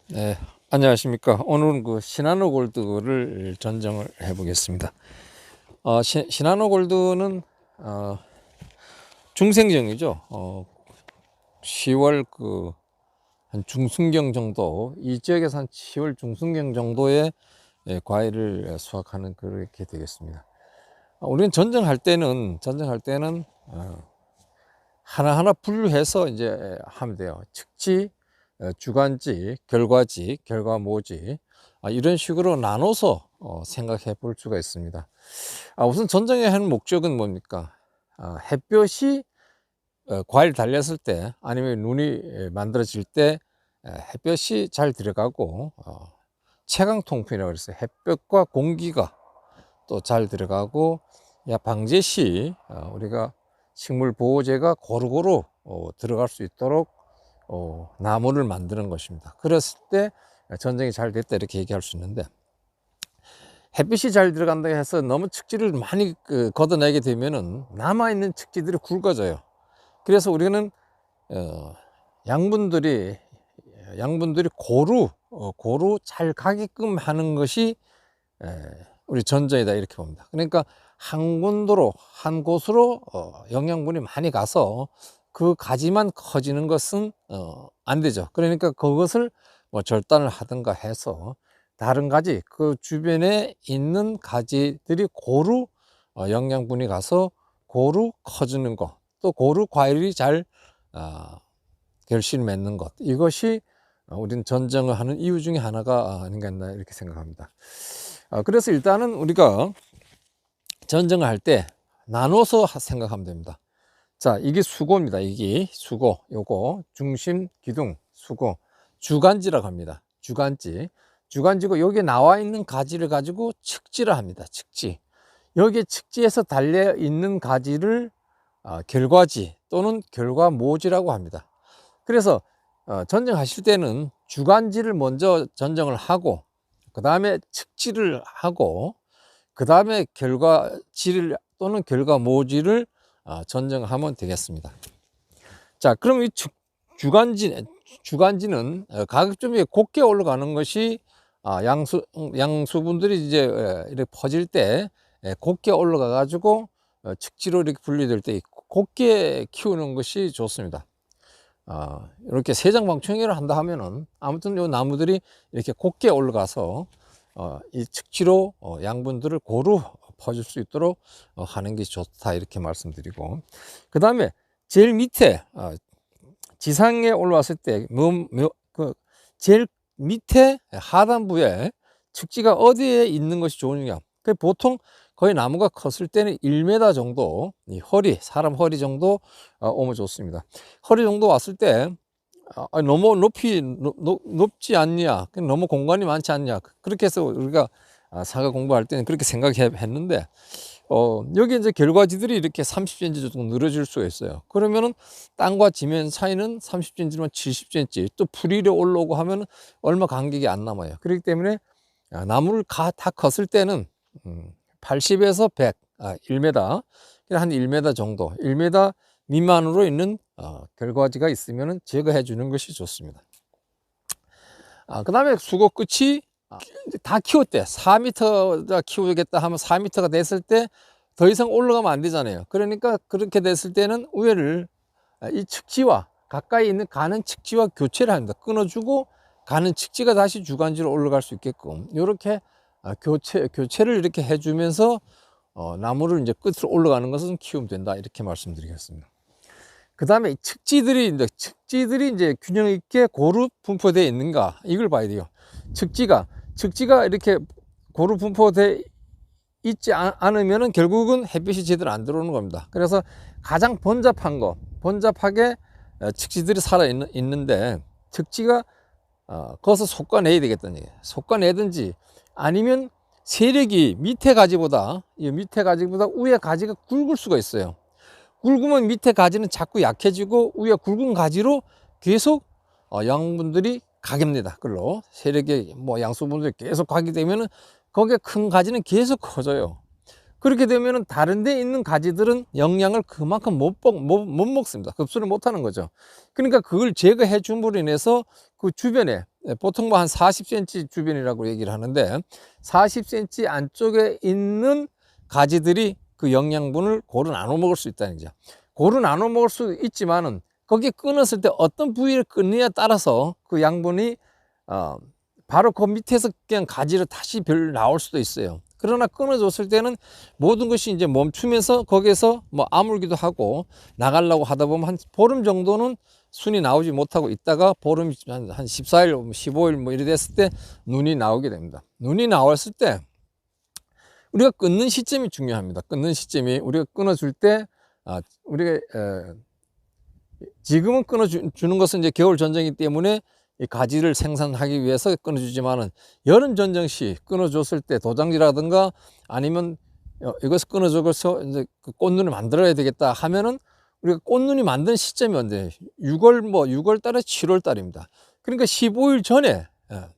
네, 안녕하십니까. 오늘은 그 시나노 골드를 전정을 해 보겠습니다. 시나노 골드는 중생정이죠. 10월 한 중순경 정도, 이 지역에서 한 10월 중순경 정도에 과일을 수확하는 그렇게 되겠습니다. 우리는 전정할 때는 하나하나 분류해서 이제 하면 돼요. 측지, 주간지, 결과지, 결과모지, 이런 식으로 나눠서 생각해 볼 수가 있습니다. 우선 전정의 한 목적은 뭡니까? 햇볕이 과일 달렸을 때, 아니면 눈이 만들어질 때 햇볕이 잘 들어가고, 채광 통풍이라고 그랬어요. 햇볕과 공기가 또 잘 들어가고, 방제 시 우리가 식물 보호제가 고루고루 들어갈 수 있도록 나무를 만드는 것입니다. 그랬을 때 전정이 잘 됐다 이렇게 얘기할 수 있는데, 햇빛이 잘 들어간다고 해서 너무 측지를 많이 걷어내게 되면은 남아있는 측지들이 굵어져요. 그래서 우리는 양분들이 고루 잘 가게끔 하는 것이 우리 전정이다 이렇게 봅니다. 그러니까 한 군도로 한 곳으로 영양분이 많이 가서 그 가지만 커지는 것은 안 되죠. 그러니까 그것을 뭐 절단을 하든가 해서 다른 가지, 그 주변에 있는 가지들이 고루 영양분이 가서 고루 커지는 것, 또 고루 과일이 잘 결실을 맺는 것, 이것이 우리는 전정을 하는 이유 중에 하나가 아닌가 했나 이렇게 생각합니다. 그래서 일단은 우리가 전정을 할 때 나눠서 생각하면 됩니다. 자, 이게 수고입니다. 이게 수고, 요거 중심, 기둥, 수고, 주간지라고 합니다. 주간지고 여기에 나와 있는 가지를 가지고 측지를 합니다. 측지. 여기에 측지에서 달려 있는 가지를 결과지 또는 결과모지라고 합니다. 그래서 전정하실 때는 주간지를 먼저 전정을 하고, 그 다음에 측지를 하고, 그 다음에 결과지를 또는 결과모지를 전정하면 되겠습니다. 자, 그럼 이 주간지는 가급적이면 곱게 올라가는 것이 양수분들이 이제 이렇게 퍼질 때 곱게 올라가 가지고 측지로 이렇게 분리될 때 곱게 키우는 것이 좋습니다. 이렇게 세장방충이를 한다 하면은 아무튼 요 나무들이 이렇게 곱게 올라가서 이 측지로 양분들을 고루 퍼질 수 있도록 하는 게 좋다 이렇게 말씀드리고, 그 다음에 제일 밑에 지상에 올라왔을 때 제일 밑에 하단부에 측지가 어디에 있는 것이 좋으냐, 보통 거의 나무가 컸을 때는 1m 정도, 사람 허리 정도 오면 좋습니다. 허리 정도 왔을 때 너무 높지 않냐, 너무 공간이 많지 않냐, 그렇게 해서 우리가 사과 공부할 때는 그렇게 생각했는데, 여기 이제 결과지들이 이렇게 30cm 정도 늘어질 수가 있어요. 그러면은 땅과 지면 사이는 30cm면 70cm, 또 풀이 올라오고 하면 얼마 간격이 안 남아요. 그렇기 때문에 나무를 다 컸을 때는 80에서 100, 1m, 한 1m 정도, 1m 미만으로 있는 결과지가 있으면 제거해 주는 것이 좋습니다. 그 다음에 수고 끝이 다 키웠대. 4m 키우겠다 하면 4m가 됐을 때 더 이상 올라가면 안 되잖아요. 그러니까 그렇게 됐을 때는 우회를 이 측지와 가까이 있는 가는 측지와 교체를 합니다. 끊어주고 가는 측지가 다시 주간지로 올라갈 수 있게끔 이렇게 교체를 이렇게 해주면서 나무를 이제 끝으로 올라가는 것은 키우면 된다 이렇게 말씀드리겠습니다. 그 다음에 측지들이 이제 균형 있게 고루 분포되어 있는가, 이걸 봐야 돼요. 측지가 이렇게 고루 분포되어 있지 않으면 결국은 햇빛이 제대로 안 들어오는 겁니다. 그래서 가장 번잡하게 측지들이 살아 있는데, 측지가 거기서 솎아내야 되겠다는 얘기예요. 솎아내든지 아니면 세력이 밑에 가지보다 위에 가지가 굵을 수가 있어요. 굵으면 밑에 가지는 자꾸 약해지고 위에 굵은 가지로 계속 양분들이 가깁니다. 그걸로 세력의 양수분들이 계속 가게 되면은 거기에 큰 가지는 계속 커져요. 그렇게 되면은 다른 데 있는 가지들은 영양을 그만큼 못 먹습니다. 흡수를 못 하는 거죠. 그러니까 그걸 제거해 줌으로 인해서 그 주변에 보통 뭐 한 40cm 주변이라고 얘기를 하는데 40cm 안쪽에 있는 가지들이 그 영양분을 고루 나눠 먹을 수 있다는 거죠. 고루 나눠 먹을 수 있지만은 거기에 끊었을 때 어떤 부위를 끊느냐에 따라서 그 양분이 바로 그 밑에서 그냥 가지를 다시 별 나올 수도 있어요. 그러나 끊어줬을 때는 모든 것이 이제 멈추면서 거기에서 뭐 아물기도 하고 나가려고 하다 보면 한 보름 정도는 순이 나오지 못하고 있다가 보름 한 14일, 15일 뭐 이래 됐을 때 눈이 나오게 됩니다. 눈이 나왔을 때 우리가 끊는 시점이 중요합니다. 끊는 시점이 우리가 끊어줄 때 우리가 지금은 끊어주는 것은 이제 겨울 전쟁이기 때문에 이 가지를 생산하기 위해서 끊어주지만은 여름 전쟁 시 끊어줬을 때 도장지라든가 아니면 이것을 끊어줘서 이제 그 꽃눈을 만들어야 되겠다 하면은 우리가 꽃눈이 만든 시점이 언제 6월 달에 7월 달입니다. 그러니까 15일 전에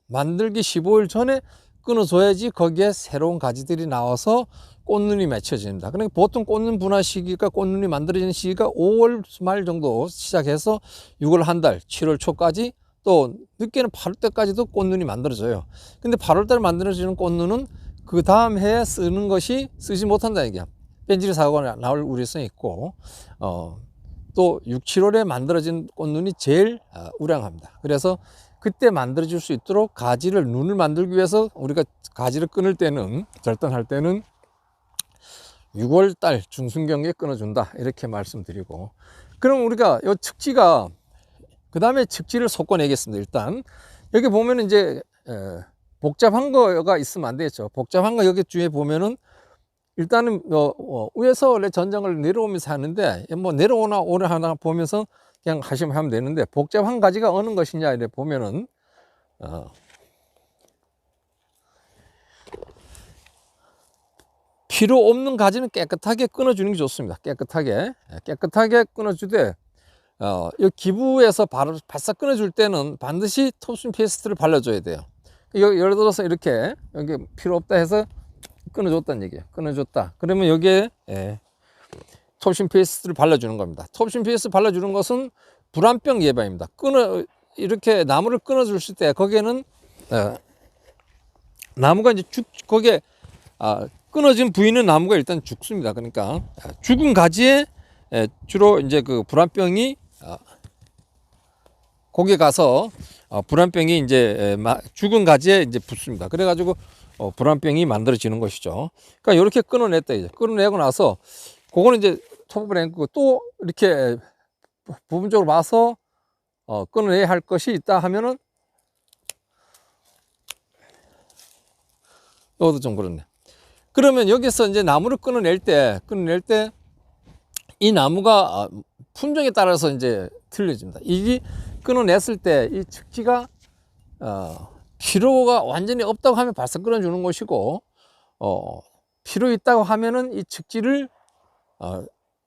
만들기 15일 전에 끊어줘야지 거기에 새로운 가지들이 나와서 꽃눈이 맺혀집니다. 그러니까 보통 꽃눈 분화 시기가 꽃눈이 만들어지는 시기가 5월 말 정도 시작해서 6월 한 달, 7월 초까지 또 늦게는 8월 때까지도 꽃눈이 만들어져요. 근데 8월 달 만들어지는 꽃눈은 그 다음 해에 쓰지 못한다는 얘기야. 벤질 사고가 나올 우려성이 있고 또 6, 7월에 만들어진 꽃눈이 제일 우량합니다. 그래서 그때 만들어질 수 있도록 눈을 만들기 위해서 우리가 가지를 끊을 때는 절단할 때는 6월 달 중순경에 끊어준다 이렇게 말씀드리고, 그럼 우리가 이 측지가 그 다음에 측지를 섞어내겠습니다. 일단 여기 보면 이제 복잡한 거가 있으면 안 되겠죠. 복잡한 거 여기 뒤에 보면은 일단은 위에서 원래 전장을 내려오면서 하는데 뭐 내려오나 오나 보면서 그냥 하시면 되는데, 복잡한 가지가 어느 것이냐 이래 보면은 필요 없는 가지는 깨끗하게 끊어주는 게 좋습니다. 깨끗하게 끊어주되 이 기부에서 바싹 끊어줄 때는 반드시 톱순 페이스트를 발라줘야 돼요. 예를 들어서 이렇게 여기 필요 없다 해서 끊어줬다는 얘기예요. 끊어줬다 그러면 여기에 톱신 페이스트를 발라주는 겁니다. 톱신 페이스트 발라주는 것은 불안병 예방입니다. 이렇게 나무를 끊어줄 때 거기에는 나무가 이제 거기에 끊어진 부위는 나무가 일단 죽습니다. 그러니까 죽은 가지에 주로 이제 그 불안병이 거기에 가서 불안병이 이제 죽은 가지에 이제 붙습니다. 그래가지고 불안병이 만들어지는 것이죠. 그러니까 이렇게 끊어냈다 이제 끊어내고 나서 그거는 이제 톱을 또 이렇게 부분적으로 봐서 끊어내야 할 것이 있다 하면은 이것도 좀 그렇네. 그러면 여기서 이제 나무를 끊어낼 때 이 나무가 품종에 따라서 이제 틀려집니다. 이게 끊어냈을 때 이 측지가 필요가 완전히 없다고 하면 바싹 끊어주는 것이고, 필요 있다고 하면은 이 측지를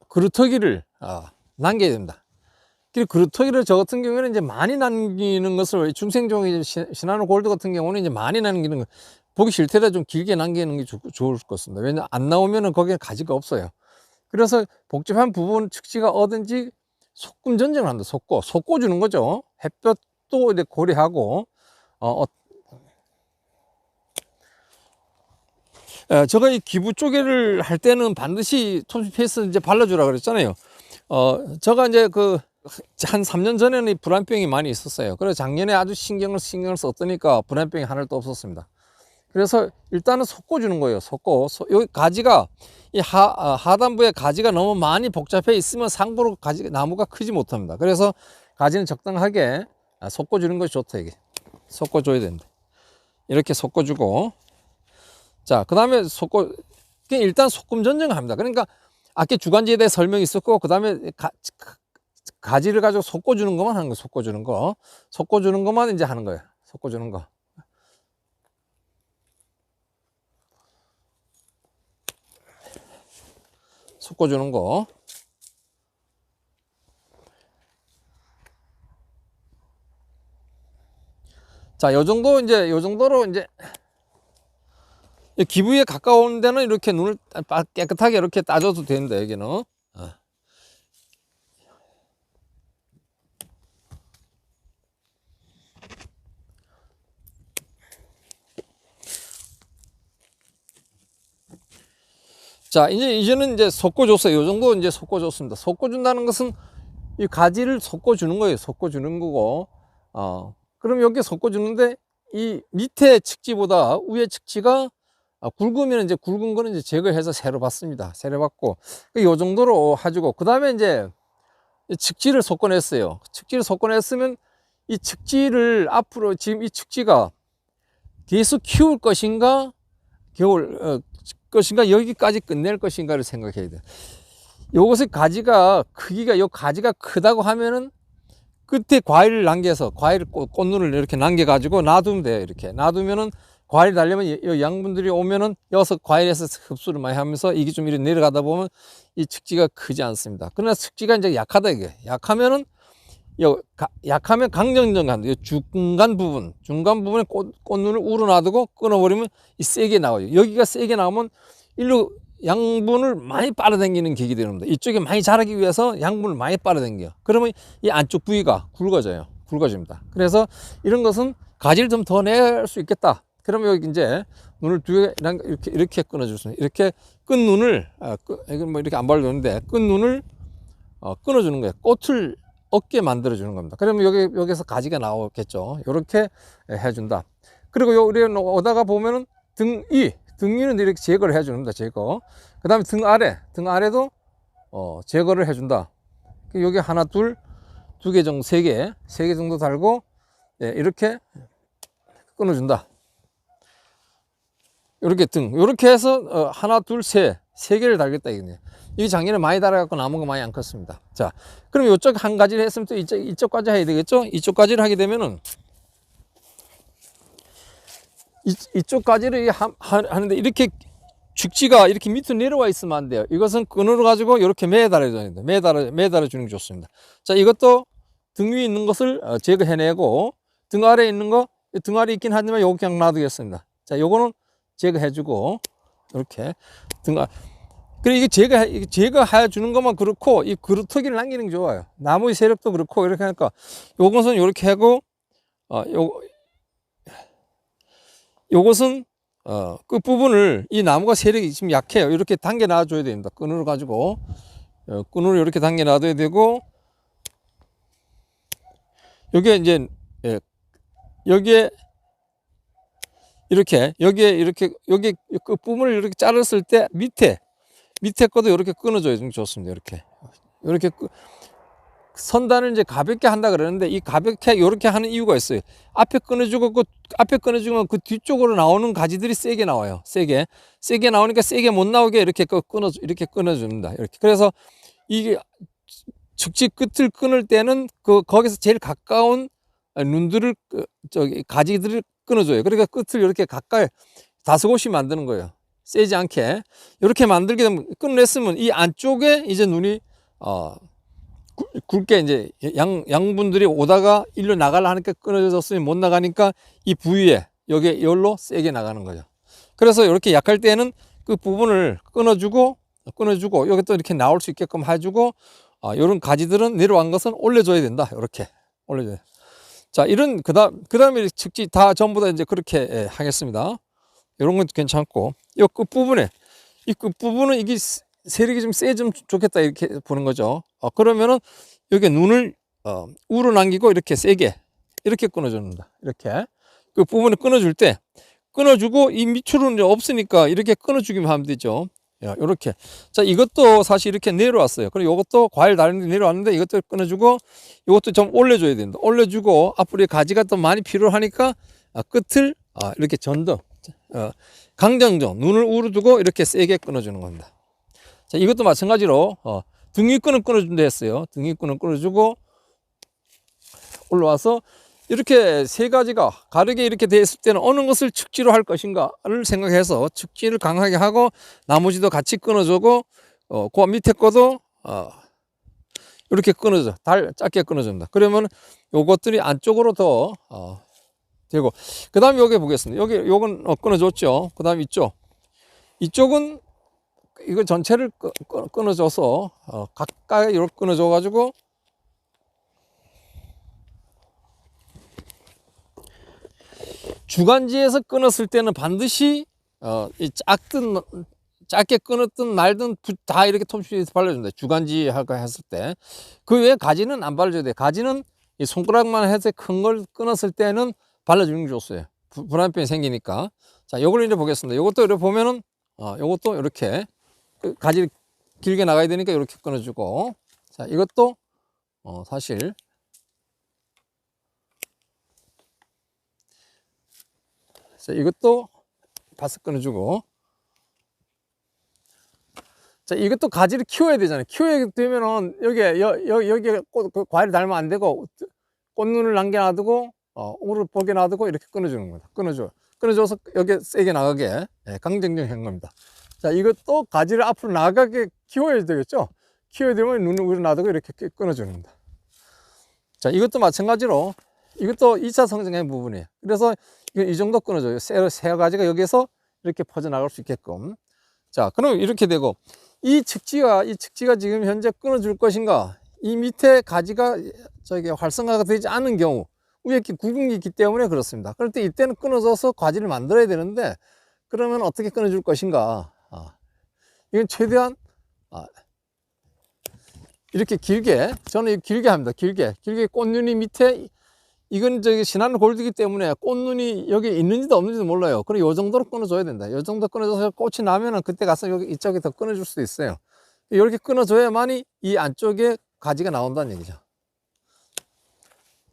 그루터기를 남겨야 됩니다. 그루터기를 저 같은 경우에는 이제 많이 남기는 것을, 중생종이 시나노 골드 같은 경우는 이제 많이 남기는 거, 보기 싫더라 좀 길게 남기는 게 좋을 것 같습니다. 왜냐면 안 나오면은 거기에 가지가 없어요. 그래서 복잡한 부분 측지가 어딘지 속금 전쟁을 한다. 속고 주는 거죠. 햇볕도 이제 고려하고 제가 이 기부 쪼개를 할 때는 반드시 톱스페이스 이제 발라주라 그랬잖아요. 제가 이제 한 3년 전에는 이 불안병이 많이 있었어요. 그래서 작년에 아주 신경을 썼더니까 불안병이 하나도 없었습니다. 그래서 일단은 섞어주는 거예요. 여기 가지가 이 하단부에 가지가 너무 많이 복잡해 있으면 상부로 나무가 크지 못합니다. 그래서 가지는 적당하게 섞어주는 것이 좋다. 이게 섞어줘야 된다. 이렇게 섞어주고, 자, 그 다음에 일단 속금 전쟁을 합니다. 그러니까 아까 주관지에 대해 설명이 있었고, 그 다음에 가지를 가지고 섞어주는 것만 하는 거예요. 섞어주는 것만 이제 하는 거예요. 섞어주는 거. 섞어주는 거. 자, 요 정도로 이제 기부에 가까운 데는 이렇게 눈을 깨끗하게 이렇게 따줘도 됩니다. 여기는. 자, 이제는 이제 섞어줬어요. 요 정도 이제 섞어줬습니다. 섞어준다는 것은 이 가지를 섞어주는 거예요. 섞어주는 거고, 그럼 여기 섞어주는데 이 밑에 측지보다 위에 측지가 굵으면 이제 굵은 거는 이제 제거해서 새로 받습니다. 새로 받고, 요 정도로 해주고, 그 다음에 이제 측지를 섞어냈어요. 측지를 섞어냈으면 이 측지를 앞으로 지금 이 측지가 계속 키울 것인가, 것인가, 여기까지 끝낼 것인가를 생각해야 돼요. 요것의 가지가 크기가, 요 가지가 크다고 하면은 끝에 과일을 남겨서 과일 꽃눈을 이렇게 남겨 가지고 놔두면 돼요. 이렇게 놔두면은 과일 달려면 양분들이 오면은 여기서 과일에서 흡수를 많이 하면서 이게 좀 이렇게 내려가다 보면 이 측지가 크지 않습니다. 그러나 측지가 이제 약하다, 이게 약하면은 약하면 강정정간, 중간 부분에 꽃눈을 우러 놔두고 끊어버리면 이 세게 나와요. 여기가 세게 나오면 일로 양분을 많이 빨아당기는 계기 되는 겁니다. 이쪽에 많이 자라기 위해서 양분을 많이 빨아당겨요. 그러면 이 안쪽 부위가 굵어집니다. 그래서 이런 것은 가지를 좀 더 낼 수 있겠다. 그러면 여기 이제 눈을 두 개 이렇게 끊어줄 수 있어요. 이렇게 끈 눈을 이건 뭐 이렇게 안 발라주는데 끈 눈을 끊어주는 거예요. 꽃을 없게 만들어주는 겁니다. 그러면 여기서 가지가 나오겠죠. 이렇게 해준다. 그리고 우리 오다가 보면은 등위는 이렇게 제거를 해줍니다. 제거. 그 다음에 등 아래도 제거를 해준다. 여기 하나, 둘, 두 개 정도, 세 개 정도 달고, 이렇게 끊어준다. 이렇게 이렇게 해서 하나, 둘, 세 개를 달겠다 이거네요. 이 작년에 많이 달아갖고 나무가 많이 안 컸습니다. 자, 그럼 이쪽 한 가지를 했으면 또 이쪽까지 해야 되겠죠? 이쪽까지를 하게 되면은 이쪽까지를 하는데 이렇게 죽지가 이렇게 밑으로 내려와 있으면 안 돼요. 이것은 끈으로 가지고 이렇게 매달아줘야 됩니다. 매달아 주는 게 좋습니다. 자, 이것도 등 위에 있는 것을 제거해내고, 등 아래에 있는 거, 등 아래에 있긴 하지만 요거 그냥 놔두겠습니다. 자, 요거는 제거해주고, 이렇게 그리고 이게 제거해 주는 것만 그렇고, 이 그루터기를 남기는 게 좋아요. 나무의 세력도 그렇고, 이렇게 하니까, 요것은 이렇게 하고, 요것은 끝부분을, 이 나무가 세력이 지금 약해요. 이렇게 당겨 놔줘야 됩니다. 끈으로 가지고 끈으로 이렇게 당겨 놔둬야 되고, 여기에 이제 여기에 이렇게 여기 끝부분을 이렇게 자랐을 때 밑에 것도 이렇게 끊어줘야 좋습니다. 이렇게 선단을 이제 가볍게 한다 그러는데, 이 가볍게 이렇게 하는 이유가 있어요. 앞에 끊어주고 그 뒤쪽으로 나오는 가지들이 세게 나와요. 세게 나오니까 세게 못 나오게 이렇게 끊어줍니다. 이렇게. 그래서 이게 측지 끝을 끊을 때는 거기서 제일 가까운 눈들을 가지들을 끊어줘요. 그러니까 끝을 이렇게 가까이 다소곳이 만드는 거예요. 세지 않게 이렇게 만들게 되면, 끊어냈으면 이 안쪽에 이제 눈이 굵게 이제 양분들이 오다가 일로 나가려 하니까 끊어졌으니 못 나가니까 이 부위에 여기로 세게 나가는 거죠. 그래서 이렇게 약할 때는 그 부분을 끊어주고 여기 또 이렇게 나올 수 있게끔 해주고, 이런 가지들은 내려간 것은 올려줘야 된다. 이렇게 올려줘야. 자, 이런 그다음에 측지 다 전부 다 이제 그렇게 하겠습니다. 이런 건 괜찮고, 이 끝부분에 이 끝부분은 이게 세력이 좀 세지면 좋겠다 이렇게 보는 거죠. 그러면은 여기 눈을 우러 남기고 이렇게 세게 이렇게 끊어줍니다. 이렇게 그 부분을 끊어줄 때 끊어주고, 이 밑으로는 이제 없으니까 이렇게 끊어주기만 하면 되죠. 이렇게. 자, 이것도 사실 이렇게 내려왔어요. 그리고 이것도 과일 다른데 내려왔는데 이것도 끊어주고, 이것도 좀 올려줘야 된다. 올려주고, 앞으로 가지가 또 많이 필요하니까 끝을 이렇게 전등 강정정 눈을 우러두고 이렇게 세게 끊어주는 겁니다. 자, 이것도 마찬가지로 등위끈을 끊어준다 했어요. 등위끈을 끊어주고 올라와서 이렇게 세 가지가 가르게 이렇게 되어 있을 때는 어느 것을 측지로 할 것인가를 생각해서 측지를 강하게 하고, 나머지도 같이 끊어주고, 그 밑에 거도 이렇게 끊어줘. 짧게 끊어줍니다. 그러면 요것들이 안쪽으로 더 되고, 그 다음에 여기 보겠습니다. 요건 끊어줬죠. 그 다음에 이쪽은 이거 전체를 끊어줘서 가까이 이렇게 끊어줘 가지고, 주간지에서 끊었을 때는 반드시 이 짧게 끊었든 말든 다 이렇게 톱실에서 발라준다. 주간지 할까 했을 때. 그 외에 가지는 안 발라줘야 돼. 가지는 이 손가락만 해서 큰 걸 끊었을 때는 발라주는 게 좋았어요. 불안병이 생기니까. 자, 요걸 이제 보겠습니다. 요것도 이렇게 보면은, 요것도 이렇게 가지 길게 나가야 되니까 이렇게 끊어주고. 자, 이것도, 사실. 자, 이것도 바싹 끊어주고. 자, 이것도 가지를 키워야 되잖아요. 키워야 되면은, 여기에 과일을 달면 안 되고, 꽃눈을 남겨놔두고, 오를 보게 놔두고, 이렇게 끊어주는 겁니다. 끊어줘서 여기에 세게 나가게, 강정정 한 겁니다. 자, 이것도 가지를 앞으로 나가게 키워야 되겠죠? 키워야 되면 눈을 위로 놔두고 이렇게 끊어주는 겁니다. 자, 이것도 마찬가지로, 이것도 2차 성장의 부분이에요. 그래서 이 정도 끊어줘요. 새 가지가 여기에서 이렇게 퍼져나갈 수 있게끔. 자, 그럼 이렇게 되고, 이 측지가 지금 현재 끊어줄 것인가? 이 밑에 가지가 활성화가 되지 않은 경우, 위에 구멍이 있기 때문에 그렇습니다. 그럴 때 이때는 끊어져서 가지를 만들어야 되는데, 그러면 어떻게 끊어줄 것인가? 이건 최대한, 이렇게 길게, 저는 길게 합니다. 길게 꽃눈이 밑에, 이건 신한 골드이기 때문에 꽃눈이 여기 있는지도 없는지도 몰라요. 그럼 요 정도로 끊어줘야 된다. 요 정도 끊어줘서 꽃이 나면은 그때 가서 여기 이쪽에 더 끊어줄 수도 있어요. 이렇게 끊어줘야만이 이 안쪽에 가지가 나온다는 얘기죠.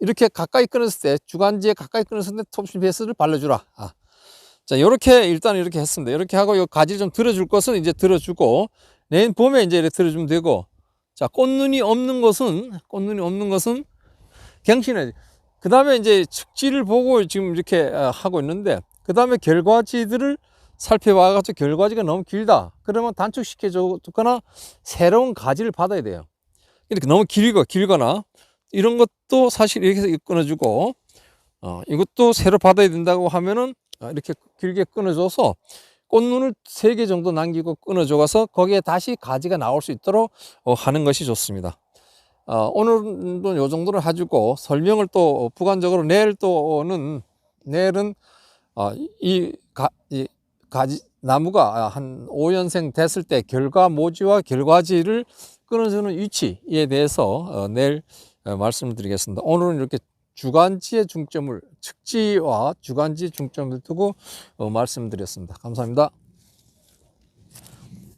이렇게 가까이 끊었을 때, 주간지에 가까이 끊었을 때 톱실 베이스를 발라주라. 자, 이렇게 일단 이렇게 했습니다. 이렇게 하고 이 가지를 좀 들어줄 것은 이제 들어주고, 내년 봄에 이제 이렇게 들어주면 되고, 자, 꽃눈이 없는 것은 경신해야지. 그 다음에 이제 측지를 보고 지금 이렇게 하고 있는데, 그 다음에 결과지들을 살펴봐가지고 결과지가 너무 길다. 그러면 단축시켜주거나 새로운 가지를 받아야 돼요. 이렇게 너무 길거나 이런 것도 사실 이렇게 해서 끊어주고, 이것도 새로 받아야 된다고 하면은 이렇게 길게 끊어줘서 꽃눈을 3개 정도 남기고 끊어줘서 거기에 다시 가지가 나올 수 있도록 하는 것이 좋습니다. 오늘은 요 정도를 해주고 설명을 또 부관적으로 내일은 이 가지 나무가 한 5년생 됐을 때 결과모지와 결과지를 끊어주는 위치에 대해서 내일 말씀드리겠습니다. 오늘은 이렇게 주간지의 중점을, 측지와 주간지의 중점을 두고 말씀드렸습니다. 감사합니다.